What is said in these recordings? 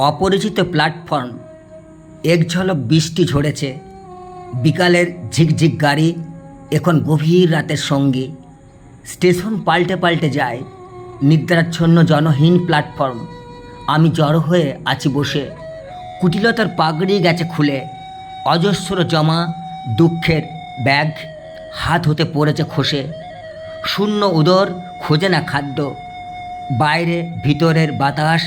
অপরিচিত প্ল্যাটফর্ম। এক ঝলক বৃষ্টি ঝরেছে, বিকালের ঝিকঝিক গাড়ি এখন গভীর রাতের সঙ্গী। স্টেশন পাল্টে পাল্টে যায়, নিদ্রাচ্ছন্ন জনহীন প্ল্যাটফর্ম। আমি জড়ো হয়ে আছি বসে, কুটিলতার পাগড়ি গেছে খুলে। অজস্র জমা দুঃখের ব্যাগ হাত হতে পড়েছে খসে। শূন্য উদর খোঁজে না খাদ্য, বাইরে ভিতরের বাতাস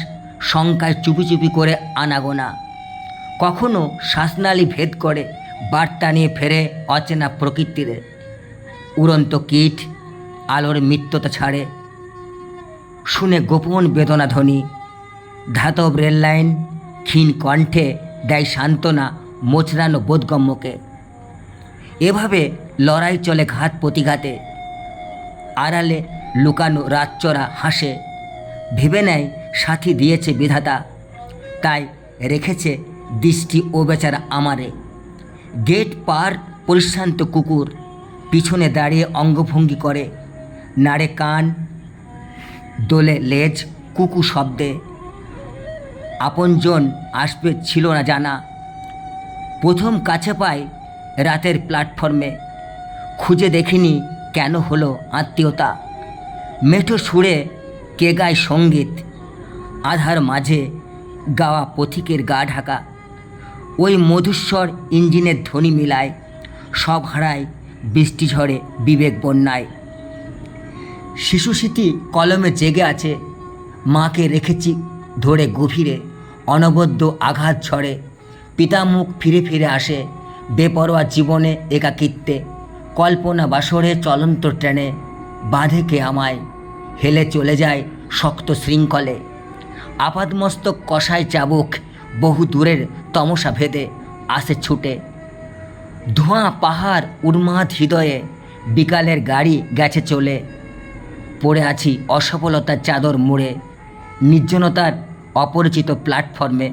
শঙ্কায় চুপি চুপি করে আনাগোনা। কখনো শ্বাসনালী ভেদ করে বার্তা নিয়ে ফেরে অচেনা প্রকৃতির। উড়ন্ত কীট আলোর মিত্যতা ছাড়ে, শুনে গোপন বেদনা ধ্বনি। ধাতব রেললাইন ক্ষীণ কণ্ঠে দেয় সান্ত্বনা মোচড়ানো বোধগম্যকে। এভাবে লড়াই চলে ঘাত প্রতিঘাতে। আড়ালে লুকানো রাতচরা হাসে, ভেবে নেয় সাথী দিয়েছে বিধাতা, তাই রেখেছে দৃষ্টি ও বেচারা আমারে। গেট পার পরিশ্রান্ত কুকুর পিছনে দাঁড়িয়ে অঙ্গভঙ্গি করে, নাড়ে কান, দোলে লেজ কুকু শব্দে। আপনজন আসবে ছিল না জানা, প্রথম কাছে পাই রাতের প্ল্যাটফর্মে। খুঁজে দেখিনি কেন হলো আত্মীয়তা, মেঠো সুরে কে গায় সঙ্গীত, আধার মাঝে গাওয়া পথিকের গা ঢাকা। ওই মধুস্বর ইঞ্জিনের ধ্বনি মিলায়, সব হারায় বৃষ্টি ঝড়ে বিবেক বন্যায়। শিশু স্মৃতি কলমে জেগে আছে, মাকে রেখেছি ধরে গভীরে। অনবদ্য আঘাত ঝড়ে পিতামুখ ফিরে ফিরে আসে, বেপরোয়া জীবনে একাকিত্বে। কল্পনা বাসরে চলন্ত ট্রেনে বাঁধে কে আমায়, হেলে চলে যায় শক্ত শৃঙ্খলে। আপাদমস্তক কষায় চাবুক, বহু দূরের তমসা ভেদে আসে ছুটে। ধোঁয়া পাহাড় উন্মাদ হৃদয়ে, বিকালের গাড়ি গেছে চলে। পড়ে আছি অসফলতার চাদর মুড়ে, নির্জনতার অপরিচিত প্ল্যাটফর্মে।